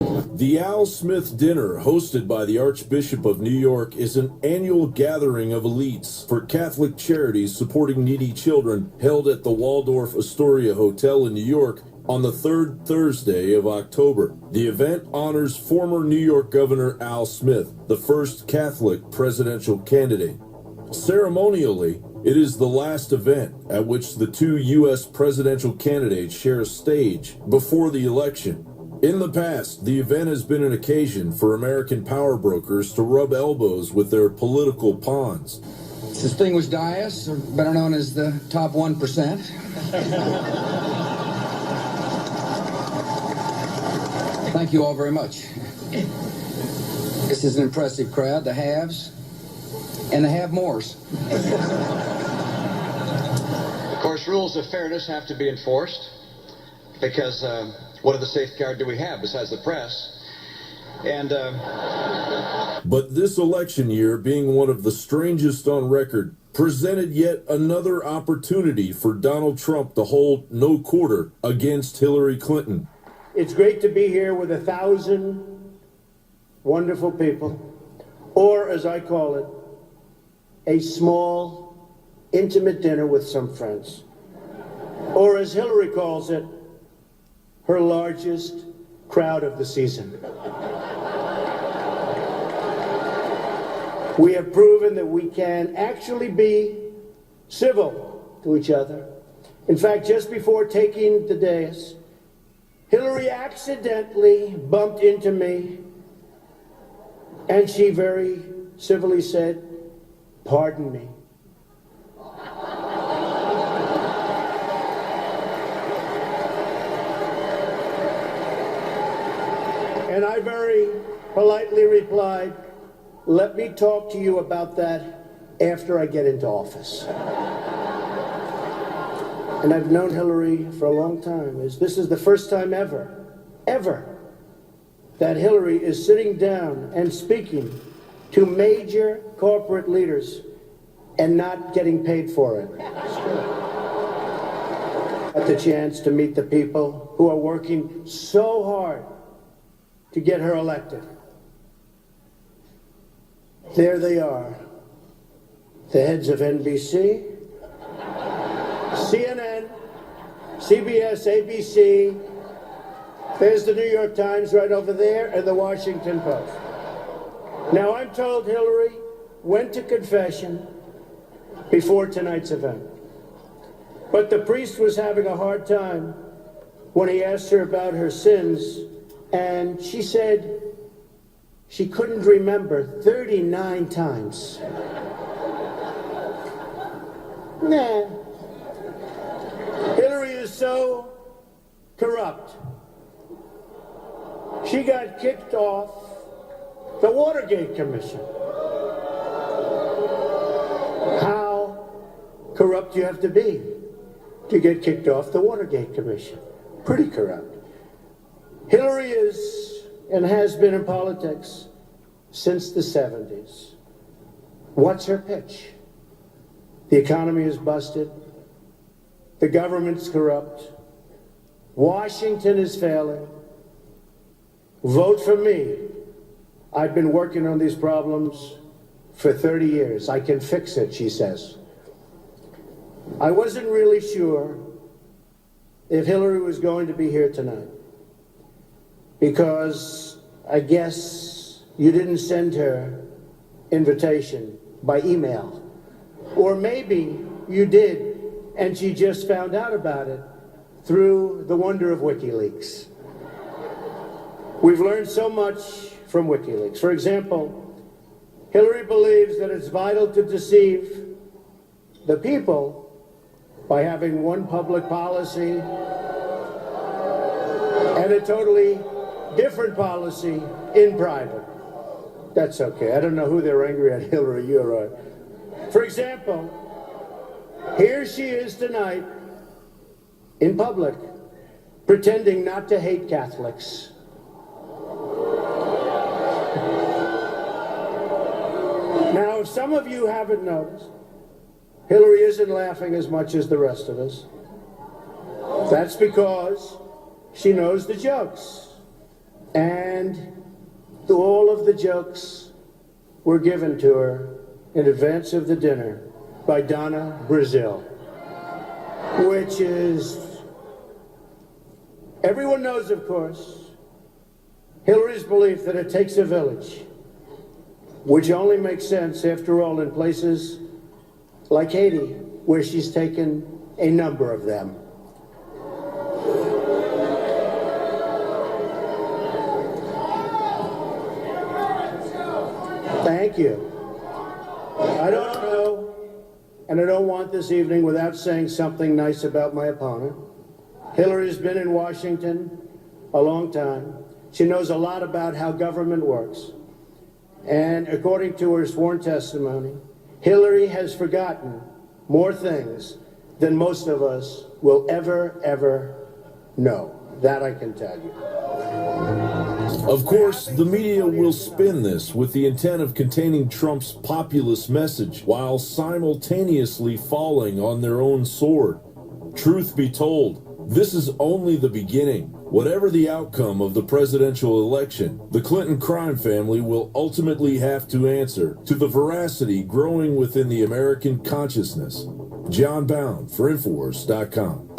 The Al Smith Dinner, hosted by the Archbishop of New York, is an annual gathering of elites for Catholic charities supporting needy children, held at the Waldorf Astoria Hotel in New York on the third Thursday of October. The event honors former New York Governor Al Smith, the first Catholic presidential candidate. Ceremonially, it is the last event at which the two U.S. presidential candidates share a stage before the election. In the past, the event has been an occasion for American power brokers to rub elbows with their political pawns. Distinguished dais, or better known as the top 1%. Thank you all very much. This is an impressive crowd, the haves and the have-mores. Of course, rules of fairness have to be enforced because what other safeguard do we have besides the press? And But this election year, being one of the strangest on record, presented yet another opportunity for Donald Trump to hold no quarter against Hillary Clinton. It's great to be here with 1,000 wonderful people, or as I call it, a small, intimate dinner with some friends. Or as Hillary calls it, her largest crowd of the season. We have proven that we can actually be civil to each other. In fact, just before taking the dais, Hillary accidentally bumped into me, and she very civilly said, "Pardon me." And I very politely replied, "Let me talk to you about that after I get into office." And I've known Hillary for a long time. This is the first time ever, that Hillary is sitting down and speaking to major corporate leaders and not getting paid for it. Got the chance to meet the people who are working so hard to get her elected. There they are, the heads of NBC, CNN, CBS, ABC. There's the New York Times right over there, and the Washington Post. Now, I'm told Hillary went to confession before tonight's event. But the priest was having a hard time when he asked her about her sins, and she said she couldn't remember 39 times. Nah. Hillary is so corrupt. She got kicked off the Watergate Commission. How corrupt do you have to be to get kicked off the Watergate Commission? Pretty corrupt. Hillary is and has been in politics since the 70s. What's her pitch? The economy is busted. The government's corrupt. Washington is failing. Vote for me. I've been working on these problems for 30 years. I can fix it, she says. I wasn't really sure if Hillary was going to be here tonight, because I guess you didn't send her invitation by email. Or maybe you did, and she just found out about it through the wonder of WikiLeaks. We've learned so much from WikiLeaks. For example, Hillary believes that it's vital to deceive the people by having one public policy and a totally different policy in private. That's okay. I don't know who they're angry at, Hillary, you're right. For example, here she is tonight in public pretending not to hate Catholics. Now, if some of you haven't noticed, Hillary isn't laughing as much as the rest of us. That's because she knows the jokes. And And all of the jokes were given to her in advance of the dinner by Donna Brazil, which is, everyone knows, of course, Hillary's belief that it takes a village, which only makes sense, after all, in places like Haiti, where she's taken a number of them. Thank you. I don't know, and I don't want this evening without saying something nice about my opponent. Hillary's been in Washington a long time. She knows a lot about how government works. And according to her sworn testimony, Hillary has forgotten more things than most of us will ever know. That I can tell you. Of course, the media will spin this with the intent of containing Trump's populist message while simultaneously falling on their own sword. Truth be told, this is only the beginning. Whatever the outcome of the presidential election, the Clinton crime family will ultimately have to answer to the veracity growing within the American consciousness. John Bound for Infowars.com.